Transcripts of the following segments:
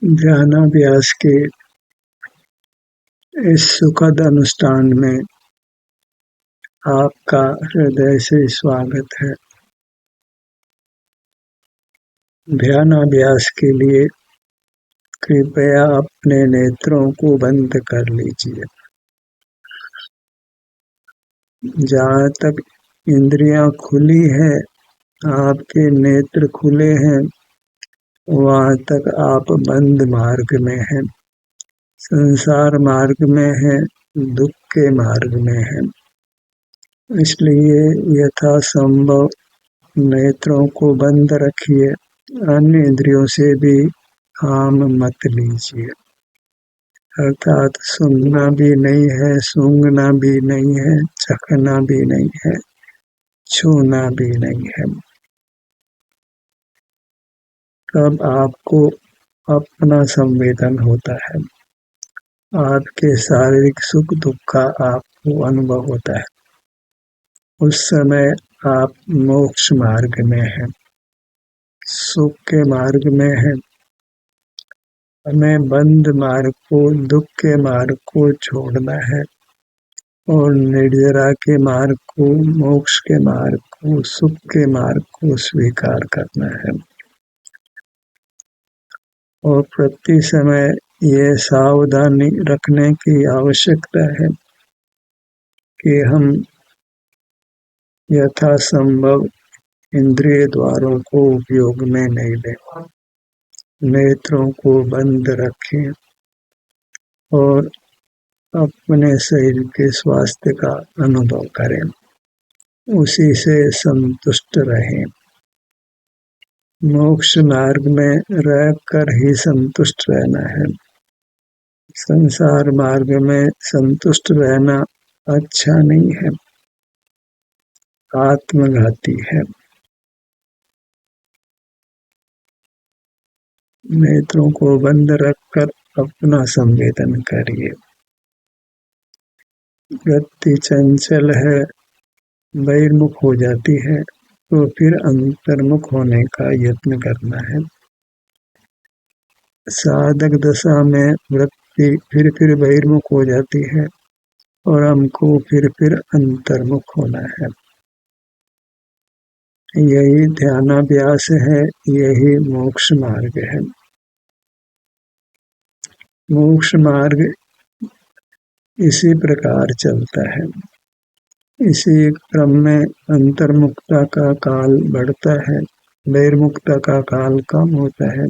ध्यानाभ्यास के इस सुखद अनुष्ठान में आपका हृदय से स्वागत है। ध्यानाभ्यास के लिए कृपया अपने नेत्रों को बंद कर लीजिए। जहाँ तक इंद्रियां खुली है, आपके नेत्र खुले हैं, वहाँ तक आप बंद मार्ग में हैं, संसार मार्ग में हैं, दुख के मार्ग में हैं। इसलिए यथासंभव नेत्रों को बंद रखिए। अन्य इंद्रियों से भी काम मत लीजिए, अर्थात सुनना भी नहीं है, सूंघना भी नहीं है, चखना भी नहीं है, छूना भी नहीं है। तब आपको अपना संवेदन होता है, आपके शारीरिक सुख दुख का आपको अनुभव होता है। उस समय आप मोक्ष मार्ग में हैं, सुख के मार्ग में हैं। हमें बंद मार्ग को, दुख के मार्ग को छोड़ना है और निर्जरा के मार्ग को, मोक्ष के मार्ग को, सुख के मार्ग को स्वीकार करना है। और प्रति समय ये सावधानी रखने की आवश्यकता है कि हम यथासंभव इंद्रिय द्वारों को उपयोग में नहीं लें, नेत्रों को बंद रखें और अपने शरीर के स्वास्थ्य का अनुभव करें, उसी से संतुष्ट रहें। मोक्ष मार्ग में रहकर ही संतुष्ट रहना है। संसार मार्ग में संतुष्ट रहना अच्छा नहीं है, आत्मघाती है। नेत्रों को बंद रखकर अपना संवेदन करिए। वृत्ति चंचल है, बहिर्मुख हो जाती है, तो फिर अंतर्मुख होने का यत्न करना है। साधक दशा में वृत्ति फिर बहिर्मुख हो जाती है और हमको फिर अंतर्मुख होना है। यही ध्यानाभ्यास है, यही मोक्ष मार्ग है। मोक्ष मार्ग इसी प्रकार चलता है। इसी क्रम में अंतर्मुक्ता का काल बढ़ता है, बहिर्मुक्ता का काल कम होता है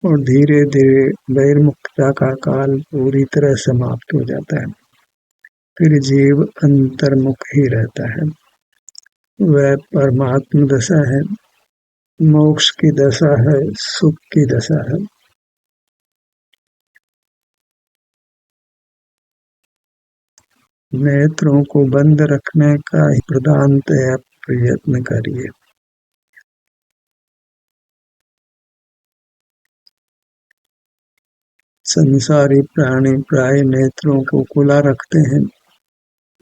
और धीरे धीरे बहिर्मुक्ता का काल पूरी तरह समाप्त हो जाता है। फिर जीव अंतर्मुख ही रहता है। वह परमात्म दशा है, मोक्ष की दशा है, सुख की दशा है। नेत्रों को बंद रखने का प्रधानतया प्रयत्न करिए। संसारी प्राणी प्राय नेत्रों को खुला रखते हैं,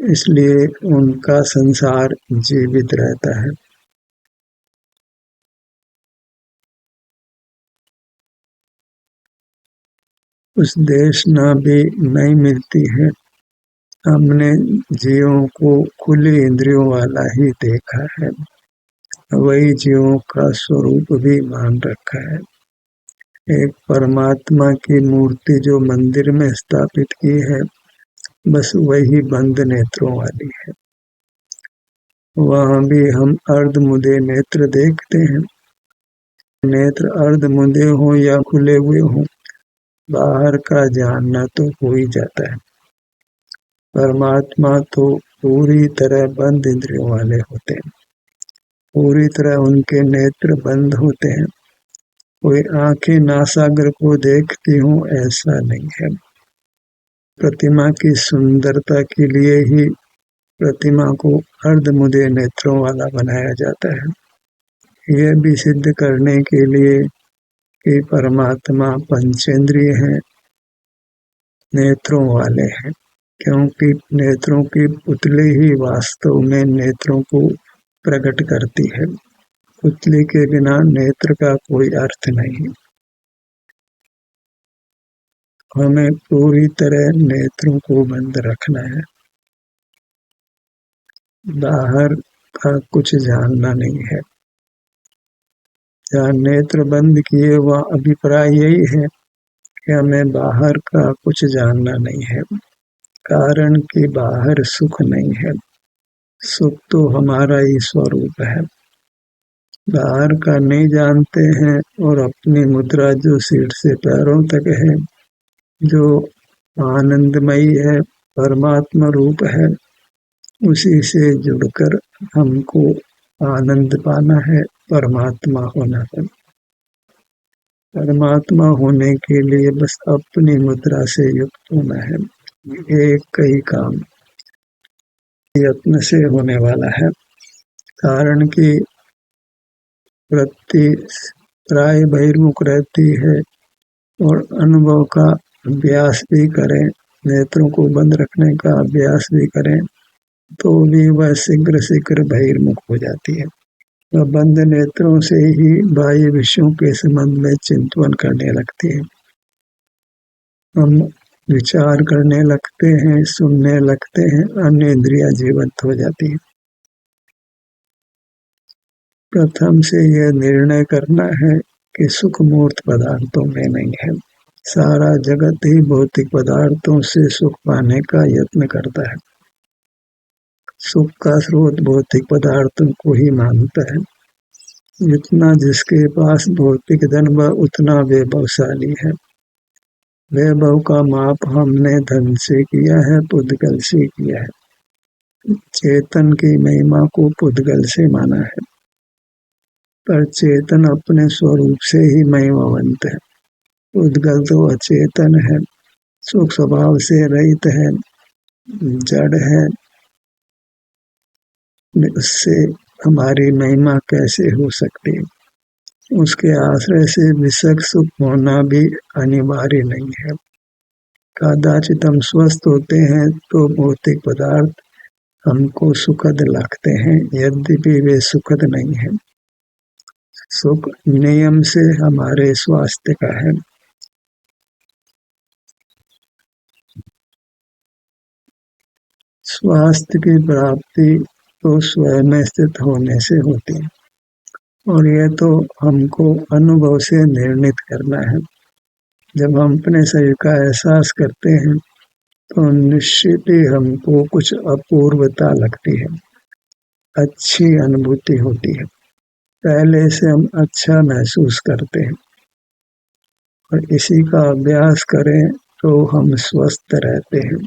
इसलिए उनका संसार जीवित रहता है। उस देशना भी नहीं मिलती है। हमने जीवों को खुली इंद्रियों वाला ही देखा है, वही जीवों का स्वरूप भी मान रखा है। एक परमात्मा की मूर्ति जो मंदिर में स्थापित की है, बस वही बंद नेत्रों वाली है। वहाँ भी हम अर्ध मुदे नेत्र देखते हैं। नेत्र अर्ध मुदे हों या खुले हुए हों, बाहर का जानना तो हो ही जाता है। परमात्मा तो पूरी तरह बंद इंद्रियों वाले होते हैं, पूरी तरह उनके नेत्र बंद होते हैं। कोई आंखें नासागर को देखती हूँ ऐसा नहीं है। प्रतिमा की सुंदरता के लिए ही प्रतिमा को अर्धमुदे नेत्रों वाला बनाया जाता है। यह भी सिद्ध करने के लिए कि परमात्मा पंचेंद्रिय हैं, नेत्रों वाले हैं, क्योंकि नेत्रों की पुतली ही वास्तव में नेत्रों को प्रकट करती है। पुतली के बिना नेत्र का कोई अर्थ नहीं। हमें पूरी तरह नेत्रों को बंद रखना है, बाहर का कुछ जानना नहीं है। जहाँ नेत्र बंद किए वह अभिप्राय यही है कि हमें बाहर का कुछ जानना नहीं है, कारण कि बाहर सुख नहीं है, सुख तो हमारा ही स्वरूप है। बाहर का नहीं जानते हैं और अपनी मुद्रा जो सिर से पैरों तक है, जो आनंदमयी है, परमात्मा रूप है, उसी से जुड़कर हमको आनंद पाना है, परमात्मा होना है। परमात्मा होने के लिए बस अपनी मुद्रा से युक्त होना है। एक ही काम यत्न से होने वाला है, कारण कि वृत्ति प्राय बहिर्मुख रहती है और अनुभव का अभ्यास भी करें, नेत्रों को बंद रखने का अभ्यास भी करें तो भी वह शीघ्र शीघ्र बहिर्मुख हो जाती है। वह बंद नेत्रों से ही बाह्य विषयों के संबंध में चिंतन करने लगती है। हम विचार करने लगते हैं, सुनने लगते हैं, अन्य इंद्रियां जीवंत हो जाती है। प्रथम से यह निर्णय करना है कि सुख मूर्त पदार्थों में नहीं है। सारा जगत ही भौतिक पदार्थों से सुख पाने का यत्न करता है। सुख का स्रोत भौतिक पदार्थों को ही मानता है। जितना जिसके पास भौतिक धन वह उतना वैभवशाली है। वैभव का माप हमने धन से किया है, पुद्गल से किया है। चेतन की महिमा को पुद्गल से माना है, पर चेतन अपने स्वरूप से ही महिमावंत है। पुद्गल तो अचेतन है, सुख स्वभाव से रहित है, जड़ है, उससे हमारी महिमा कैसे हो सकती है। उसके आश्रय से विषक सुख होना भी अनिवार्य नहीं है। कदाचित हम स्वस्थ होते हैं तो भौतिक पदार्थ हमको सुखद लगते हैं, यद्यपि वे सुखद नहीं है। सुख नियम से हमारे स्वास्थ्य का है। स्वास्थ्य की प्राप्ति तो स्वयं में स्थित होने से होती है और यह तो हमको अनुभव से निर्णित करना है। जब हम अपने शरीर का एहसास करते हैं तो निश्चित ही हमको कुछ अपूर्वता लगती है, अच्छी अनुभूति होती है। पहले से हम अच्छा महसूस करते हैं और इसी का अभ्यास करें तो हम स्वस्थ रहते हैं।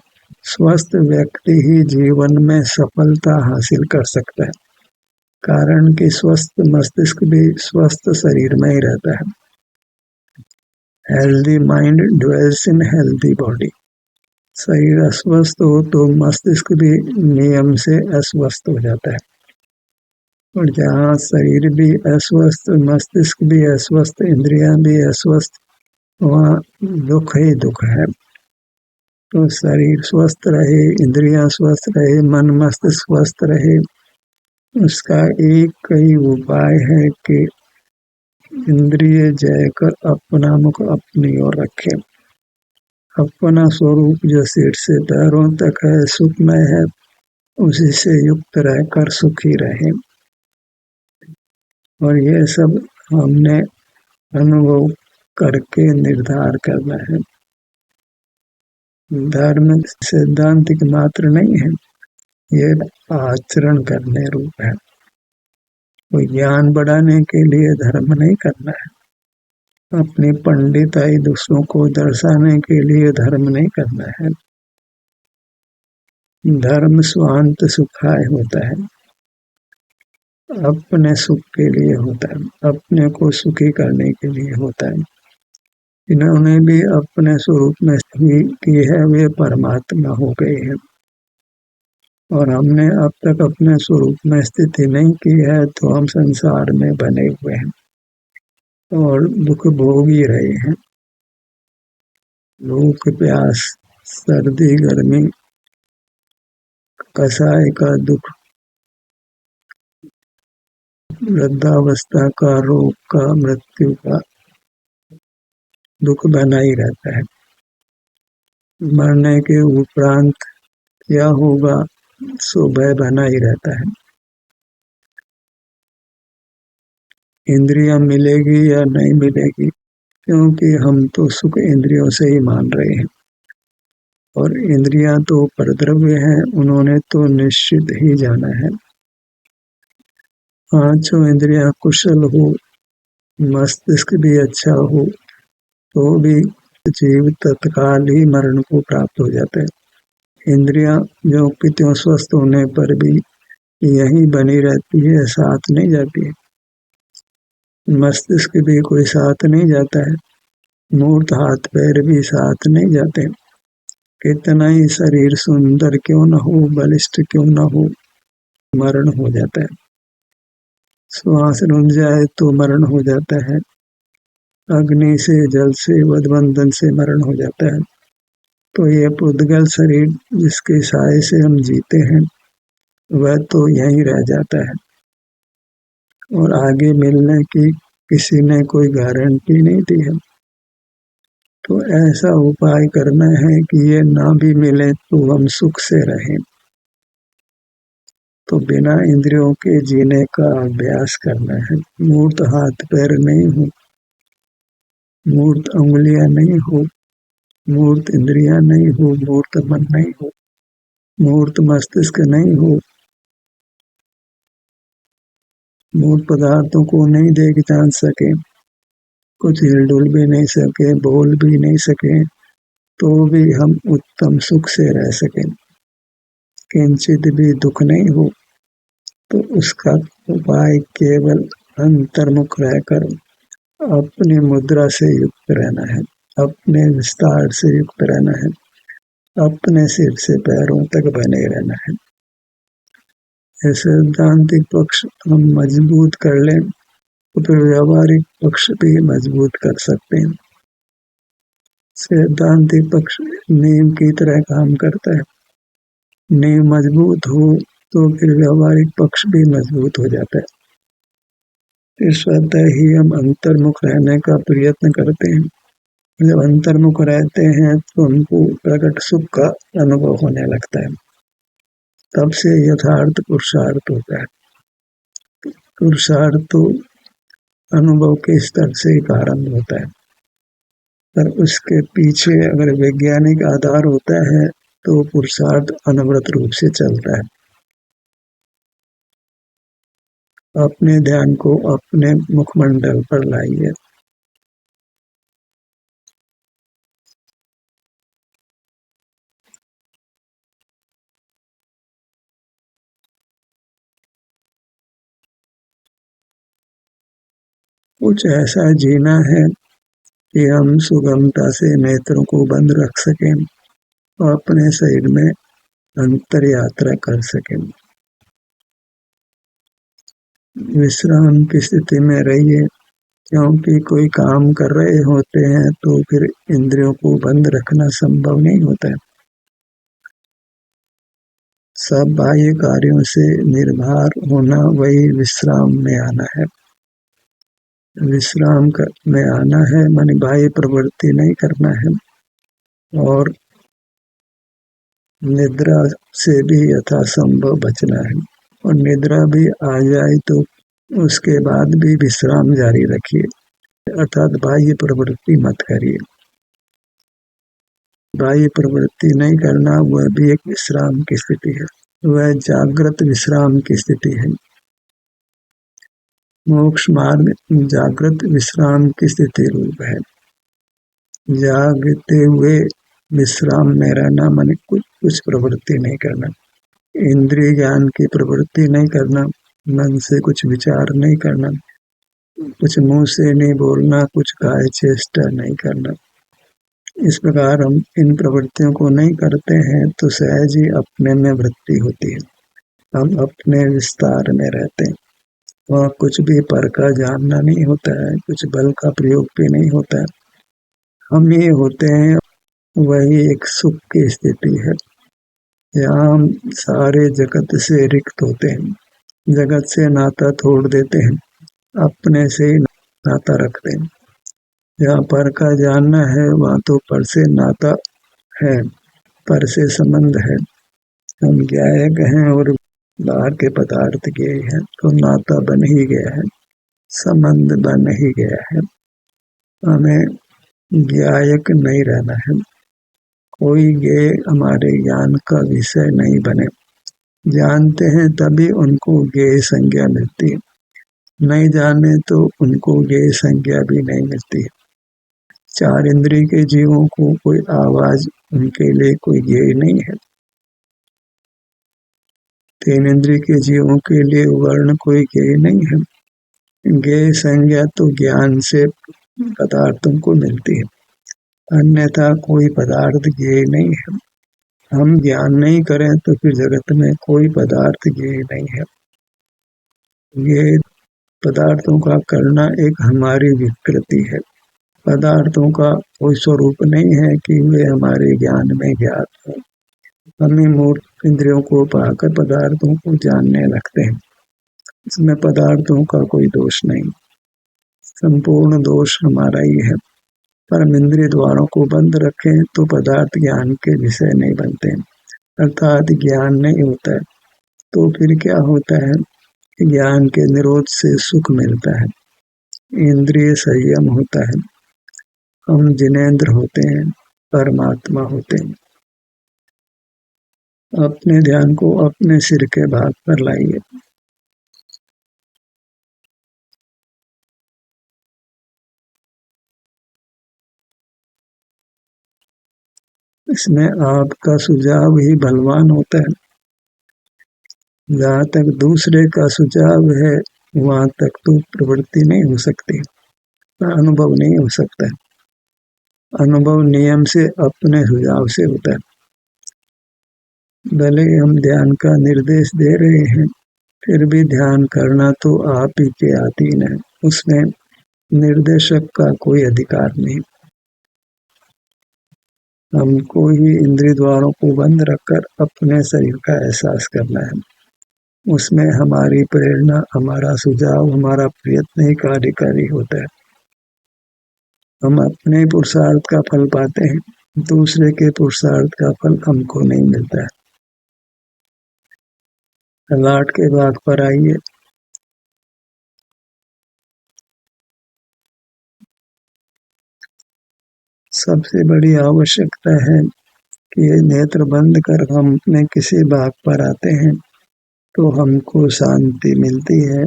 स्वस्थ व्यक्ति ही जीवन में सफलता हासिल कर सकता है, कारण कि स्वस्थ मस्तिष्क भी स्वस्थ शरीर में ही रहता है। Healthy mind dwells in healthy body. शरीर अस्वस्थ हो तो मस्तिष्क भी नियम से अस्वस्थ हो जाता है, और जहाँ शरीर भी अस्वस्थ, मस्तिष्क भी अस्वस्थ, इंद्रियां भी अस्वस्थ, वहाँ दुख ही दुख है। तो शरीर स्वस्थ रहे, इंद्रियां स्वस्थ रहे, मन मस्तिष्क स्वस्थ रहे, उसका एक ही उपाय है कि इंद्रिय जय कर अपना मुख अपनी ओर रखे। अपना स्वरूप जो सिर से पैरों तक है, सुखमय है, उसी से युक्त रहकर सुखी रहे। और यह सब हमने अनुभव करके निर्धार करना है। धर्म सिद्धांतिक मात्र नहीं है, यह आचरण करने रूप है। कोई ज्ञान बढ़ाने के लिए धर्म नहीं करना है, अपनी पंडिताई दूसरों को दर्शाने के लिए धर्म नहीं करना है। धर्म स्वांत सुखाय होता है, अपने सुख के लिए होता है, अपने को सुखी करने के लिए होता है। इन्होंने भी अपने स्वरूप में ही की है, वे परमात्मा हो गए हैं। और हमने अब तक अपने स्वरूप में स्थिति नहीं की है तो हम संसार में बने हुए हैं और दुख भोग ही रहे हैं। भूख प्यास, सर्दी गर्मी, कसाय का दुख, वृद्धावस्था का, रोग का, मृत्यु का दुख बना ही रहता है। मरने के उपरांत क्या होगा सो भय बना ही रहता है। इंद्रियां मिलेगी या नहीं मिलेगी, क्योंकि हम तो सुख इंद्रियों से ही मान रहे हैं, और इंद्रियां तो परद्रव्य हैं, उन्होंने तो निश्चित ही जाना है। पांचों इंद्रियां कुशल हो, मस्तिष्क भी अच्छा हो, तो भी जीव तत्काल ही मरण को प्राप्त हो जाता है। इंद्रियां जो कि त्यों स्वस्थ होने पर भी यही बनी रहती है, साथ नहीं जाती है। मस्तिष्क भी कोई साथ नहीं जाता है, मूर्त हाथ पैर भी साथ नहीं जाते। कितना ही शरीर सुंदर क्यों न हो, बलिष्ठ क्यों न हो, मरण हो जाता है। श्वास रुक जाए तो मरण हो जाता है, अग्नि से, जल से, वधबंधन से मरण हो जाता है। तो ये पुद्गल शरीर जिसके साय से हम जीते हैं, वह तो यहीं रह जाता है, और आगे मिलने की किसी ने कोई गारंटी नहीं दी है। तो ऐसा उपाय करना है कि ये ना भी मिले तो हम सुख से रहें। तो बिना इंद्रियों के जीने का अभ्यास करना है। मूर्त हाथ पैर नहीं हो, मूर्त उंगलियां नहीं हो, मूर्त इंद्रियां नहीं हो, मूर्त मन नहीं हो, मूर्त मस्तिष्क नहीं हो, मूर्त पदार्थों को नहीं देख जान सके, कुछ हिलडुल भी नहीं सके, बोल भी नहीं सके, तो भी हम उत्तम सुख से रह सकें, किंचित भी दुख नहीं हो। तो उसका उपाय केवल अंतर्मुख रहकर अपनी मुद्रा से युक्त रहना है, अपने विस्तार से युक्त रहना है, अपने सिर से पैरों तक बने रहना है। सैद्धांतिक पक्ष हम मजबूत कर लें तो फिर व्यावहारिक पक्ष भी मजबूत कर सकते हैं। सैद्धांतिक पक्ष नींव की तरह काम करता है, नींव मजबूत हो तो फिर व्यावहारिक पक्ष भी मजबूत हो जाता है। इस स्वतः ही हम अंतर्मुख रहने का प्रयत्न करते हैं। जब अंतर्मुख रहते हैं तो हमको प्रकट सुख का अनुभव होने लगता है, तब से यथार्थ पुरुषार्थ होता है। पुरुषार्थ तो अनुभव के स्तर से ही प्रारंभ होता है, पर उसके पीछे अगर वैज्ञानिक आधार होता है तो पुरुषार्थ अनवरत रूप से चलता है। अपने ध्यान को अपने मुखमंडल पर लाइए। कुछ ऐसा जीना है कि हम सुगमता से नेत्रों को बंद रख सकें और अपने शरीर में अंतर यात्रा कर सकें। विश्राम की स्थिति में रहिए, क्योंकि कोई काम कर रहे होते हैं तो फिर इंद्रियों को बंद रखना संभव नहीं होता है। सब बाह्य कार्यों से निर्भर होना वही विश्राम में आना है। विश्राम में आना है माने बाह्य प्रवृत्ति नहीं करना है, और निद्रा से भी यथासंभव बचना है। और निद्रा भी आ जाए तो उसके बाद भी विश्राम जारी रखिए, अर्थात बाह्य प्रवृत्ति मत करिए। बाह्य प्रवृत्ति नहीं करना वह भी एक विश्राम की स्थिति है, वह जागृत विश्राम की स्थिति है। मोक्ष मार्ग जागृत विश्राम की स्थिति रूप है। जागते हुए विश्राम में रहना माने कुछ प्रवृत्ति नहीं करना, इंद्रिय ज्ञान की प्रवृत्ति नहीं करना, मन से कुछ विचार नहीं करना, कुछ मुंह से नहीं बोलना, कुछ काय चेष्टा नहीं करना। इस प्रकार हम इन प्रवृत्तियों को नहीं करते हैं तो सहज ही अपने में वृत्ति होती है, हम अपने विस्तार में रहते हैं। वहाँ कुछ भी पर का जानना नहीं होता है, कुछ बल का प्रयोग भी नहीं होता है, हम ये होते हैं। वही एक सुख की स्थिति है। यहाँ हम सारे जगत से रिक्त होते हैं, जगत से नाता तोड़ देते हैं, अपने से ही नाता रखते हैं। जहाँ पर का जानना है वहाँ तो पर से नाता है, पर से संबंध है। हम ज्ञायक हैं और बाहर के पदार्थ ज्ञेय है, तो नाता बन ही गया है, संबंध बन ही गया है। हमें ज्ञायक नहीं रहना है, कोई ज्ञेय हमारे ज्ञान का विषय नहीं बने। जानते हैं तभी उनको ज्ञेय संज्ञा मिलती है, नहीं जाने तो उनको ज्ञेय संज्ञा भी नहीं मिलती है। 4 इंद्रिय के जीवों को कोई आवाज उनके लिए कोई ज्ञेय नहीं है। 3 इंद्रिय के जीवों के लिए वर्ण कोई ज्ञेय नहीं है। ज्ञेय संज्ञा तो ज्ञान से पदार्थों को मिलती है, अन्यथा कोई पदार्थ ज्ञेय नहीं है। हम ज्ञान नहीं करें तो फिर जगत में कोई पदार्थ ज्ञेय नहीं है। ये पदार्थों का करना एक हमारी विकृति है। पदार्थों का कोई स्वरूप नहीं है कि वे हमारे ज्ञान में ज्ञात हो। हमें मूर्त इंद्रियों को पाकर पदार्थों को जानने लगते हैं, इसमें पदार्थों का कोई दोष नहीं, संपूर्ण दोष हमारा ही है। परम इंद्रिय द्वारों को बंद रखें तो पदार्थ ज्ञान के विषय नहीं बनते, अर्थात ज्ञान नहीं होता है। तो फिर क्या होता है? ज्ञान के निरोध से सुख मिलता है, इंद्रिय संयम होता है, हम जिनेंद्र होते हैं, परमात्मा होते हैं। अपने ध्यान को अपने सिर के भाग पर लाइए। इसमें आपका सुझाव ही बलवान होता है। जहाँ तक दूसरे का सुझाव है वहां तक तो प्रवृत्ति नहीं हो सकती, अनुभव नहीं हो सकता। अनुभव नियम से अपने सुझाव से होता है। भले हम ध्यान का निर्देश दे रहे हैं, फिर भी ध्यान करना तो आप ही के अधीन है, उसमें निर्देशक का कोई अधिकार नहीं। हमको ही इंद्रिय द्वारों को बंद रखकर अपने शरीर का एहसास करना है, उसमें हमारी प्रेरणा, हमारा सुझाव, हमारा प्रयत्न ही कार्यकारी होता है। हम अपने पुरुषार्थ का फल पाते हैं, दूसरे के पुरुषार्थ का फल हमको नहीं मिलता है। लाट के भाग पर आइए। सबसे बड़ी आवश्यकता है कि नेत्र बंद कर हम अपने किसी भाग पर आते हैं तो हमको शांति मिलती है।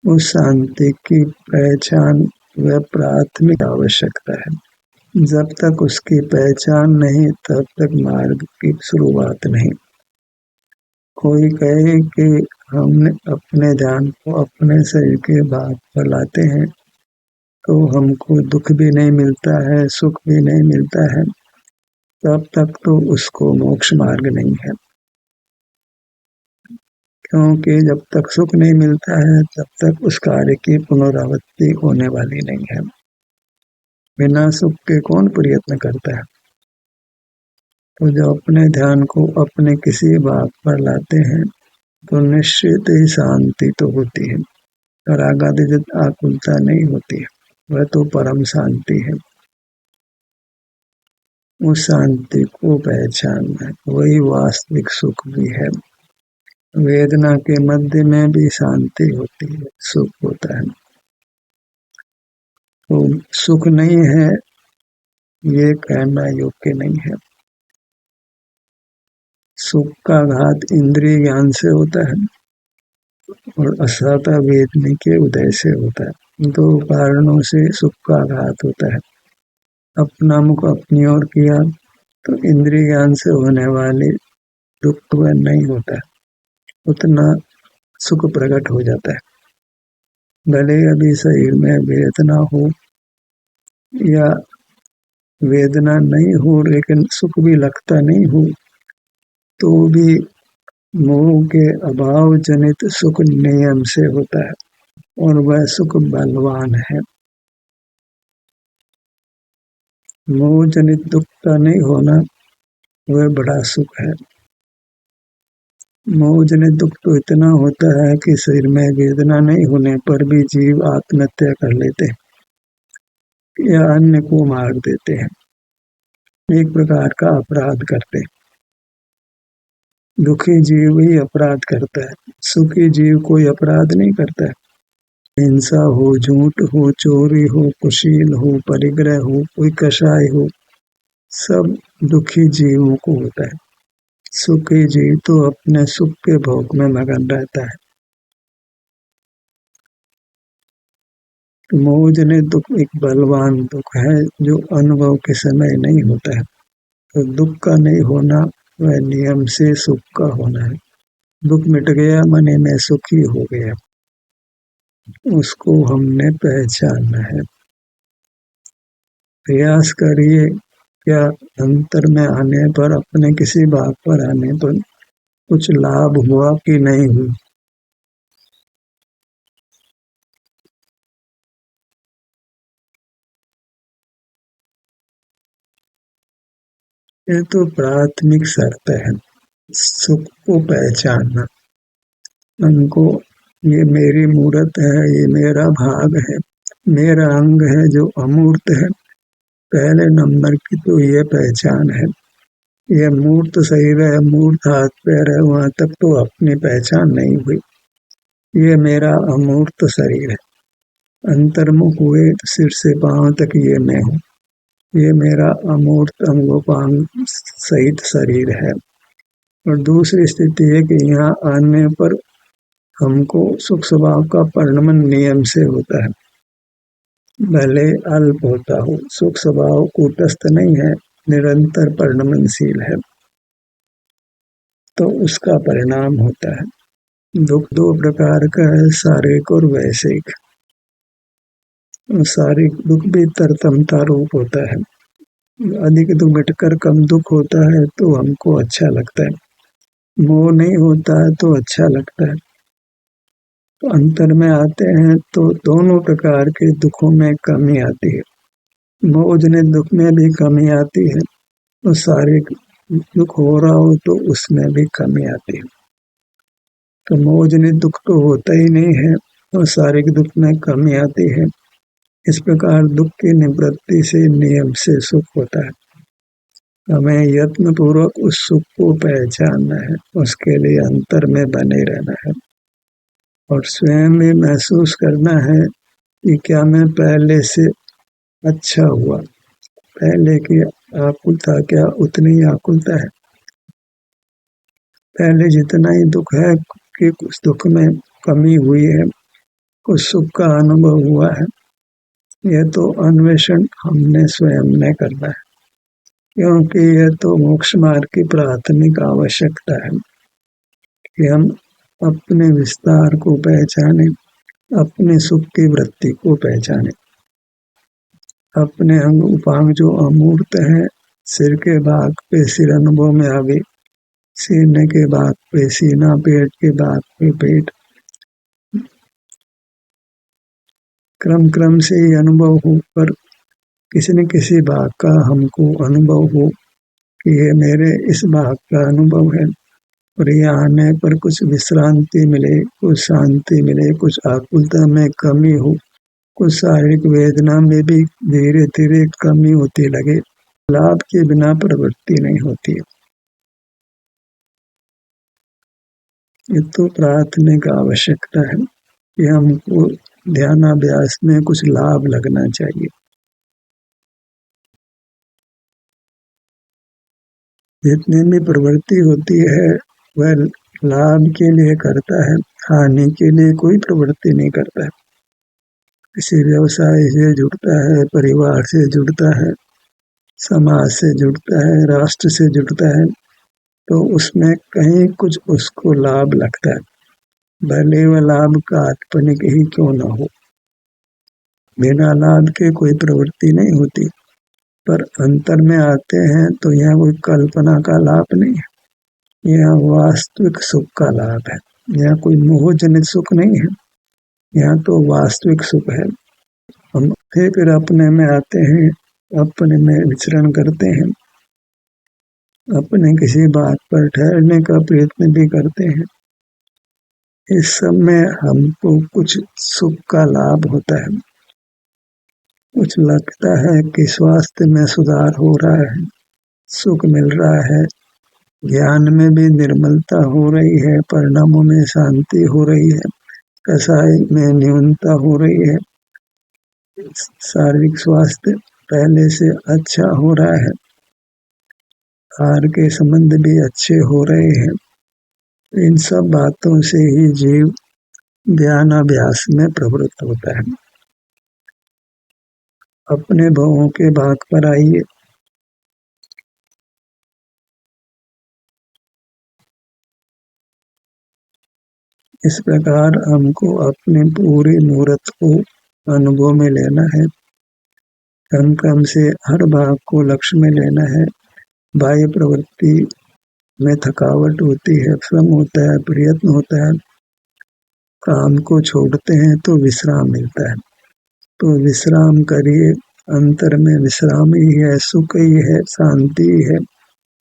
उस शांति की पहचान वह प्राथमिक आवश्यकता है। जब तक उसकी पहचान नहीं तब तक मार्ग की शुरुआत नहीं। कोई कहे कि हमने अपने ध्यान को अपने शरीर के भाग पर लाते हैं तो हमको दुख भी नहीं मिलता है, सुख भी नहीं मिलता है, तब तक तो उसको मोक्ष मार्ग नहीं है। क्योंकि जब तक सुख नहीं मिलता है तब तक उस कार्य की पुनरावृत्ति होने वाली नहीं है। बिना सुख के कौन प्रयत्न करता है? तो जब अपने ध्यान को अपने किसी भाग पर लाते हैं तो निश्चित ही शांति तो होती है, रागादित आकुलता नहीं होती है, वह तो परम शांति है। उस शांति को पहचानना वही वास्तविक सुख भी है। वेदना के मध्य में भी शांति होती है, सुख होता है। तो सुख नहीं है ये कहना योग्य नहीं है। सुख का घात इंद्रिय ज्ञान से होता है और असहता वेदना के उदय से होता है। 2 कारणों से सुख का घात होता है। अपना मुख अपनी ओर किया तो इंद्रिय ज्ञान से होने वाले दुख वह नहीं होता है, उतना सुख प्रकट हो जाता है। भले अभी शरीर में वेदना हो या वेदना नहीं हो लेकिन सुख भी लगता नहीं हो, तो भी मोह के अभाव जनित सुख नियम से होता है और वह सुख बलवान है। मोह जनित दुख का नहीं होना वह बड़ा सुख है। मोह जनित दुख तो इतना होता है कि शरीर में वेदना नहीं होने पर भी जीव आत्महत्या कर लेते हैं या अन्य को मार देते हैं। एक प्रकार का अपराध करते हैं। दुखी जीव ही अपराध करता है, सुखी जीव कोई अपराध नहीं करता है। हिंसा हो, झूठ हो, चोरी हो, कुशील हो, परिग्रह हो, कोई कषाय हो, सब दुखी जीवों को होता है। सुखी जीव तो अपने सुख के भोग में मगन रहता है। मोहजनित दुख एक बलवान दुख है जो अनुभव के समय नहीं होता है। तो दुख का नहीं होना वह नियम से सुख का होना है। दुख मिट गया मने में सुखी हो गया, उसको हमने पहचानना है। प्रयास करिए क्या अंतर में आने पर, अपने किसी बात पर आने पर कुछ लाभ हुआ कि नहीं हुआ। ये तो प्राथमिक शर्त है, सुख को पहचानना। हमको ये मेरी मूर्त है, ये मेरा भाग है, मेरा अंग है जो अमूर्त है। पहले नंबर की तो ये पहचान है। ये मूर्त शरीर है, मूर्त हाथ पैर है, वहां तक तो अपनी पहचान नहीं हुई। ये मेरा अमूर्त शरीर है। अंतर्मुख हुए सिर से पांव तक ये मैं हूँ। ये मेरा अमूर्त अंगोपांग सहित शरीर है। और दूसरी स्थिति है कि यहाँ आने पर हमको सुख स्वभाव का परिणमन नियम से होता है। भले अल्प होता हो, सुख स्वभाव कूटस्थ नहीं है, निरंतर परिणमनशील है, तो उसका परिणाम होता है। दुख दो प्रकार का है, शारीरिक और वैश्विक। शारीरिक दुख भी तरतमता रूप होता है। अधिक दुख मिटकर कम दुख होता है तो हमको अच्छा लगता है। मोह नहीं होता है तो अच्छा लगता है। तो अंतर में आते हैं तो दोनों प्रकार के दुखों में कमी आती है। मोहजनित दुख में भी कमी आती है, और शारीरिक दुख हो रहा हो तो उसमें भी कमी आती है। तो मोहजनित दुख तो होता ही नहीं है, और शारीरिक दुख में कमी आती है। इस प्रकार दुख की निवृत्ति से नियम से सुख होता है। हमें यत्न पूर्वक उस सुख को पहचानना है, उसके लिए अंतर में बने रहना है, और स्वयं भी महसूस करना है कि क्या मैं पहले से अच्छा हुआ। पहले की आकुलता क्या उतनी आकुलता है। पहले जितना ही दुख है कि कुछ दुख में कमी हुई है, कुछ सुख का अनुभव हुआ है। यह तो अन्वेषण हमने स्वयं में करना है, क्योंकि यह तो मोक्ष मार्ग की प्राथमिक आवश्यकता है कि हम अपने विस्तार को पहचाने, अपने सुख की वृत्ति को पहचाने। अपने अंग उपांग जो अमूर्त है, सिर के भाग पे सिर अनुभव में आ गई, सीने के भाग पे सीना, पेट के भाग पे पेट, क्रम क्रम से ही अनुभव हो, पर किसी न किसी भाग का हमको अनुभव हो कि ये मेरे इस भाग का अनुभव है। और यहाँ आने पर कुछ विश्रांति मिले, कुछ शांति मिले, कुछ आकुलता में कमी हो, कुछ शारीरिक वेदना में भी धीरे धीरे कमी होती लगे। लाभ के बिना प्रवृत्ति नहीं होती है। ये तो प्राथमिक आवश्यकता है कि हमको ध्यानाभ्यास में कुछ लाभ लगना चाहिए। जितनी भी प्रवृत्ति होती है वह लाभ के लिए करता है, हानि के लिए कोई प्रवृत्ति नहीं करता है। किसी व्यवसाय से जुड़ता है, परिवार से जुड़ता है, समाज से जुड़ता है, राष्ट्र से जुड़ता है, तो उसमें कहीं कुछ उसको लाभ लगता है, भले वह लाभ काल्पनिक ही क्यों न हो। बिना लाभ के कोई प्रवृत्ति नहीं होती। पर अंतर में आते हैं तो यहाँ कोई कल्पना का लाभ नहीं है, यहाँ वास्तविक सुख का लाभ है। यहाँ कोई मोहजनित सुख नहीं है, यहाँ तो वास्तविक सुख है। हम फिर अपने में आते हैं, अपने में विचरण करते हैं, अपने किसी बात पर ठहरने का प्रयत्न भी करते हैं। इस सब में हमको कुछ सुख का लाभ होता है। कुछ लगता है कि स्वास्थ्य में सुधार हो रहा है, सुख मिल रहा है, ज्ञान में भी निर्मलता हो रही है, परिणामों में शांति हो रही है, कसाई में न्यूनता हो रही है, शारीरिक स्वास्थ्य पहले से अच्छा हो रहा है, आहार के संबंध भी अच्छे हो रहे हैं। इन सब बातों से ही जीव ध्यान अभ्यास में प्रवृत्त होता है। अपने भावों के भाग पर आइए। इस प्रकार हमको अपने पूरे मुहूर्त को अनुभव में लेना है, कम कम से हर भाग को लक्ष्य में लेना है। बाह्य प्रवृत्ति में थकावट होती है, श्रम होता है, प्रयत्न होता है, काम को छोड़ते हैं तो विश्राम मिलता है, तो विश्राम करिए। अंतर में विश्राम ही है, सुख ही है, शांति है।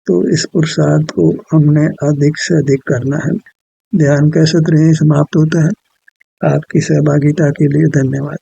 तो इस पुरुषार्थ को हमने अधिक से अधिक करना है। ध्यान का सत्र यहीं समाप्त होता है। आपकी सहभागिता के लिए धन्यवाद।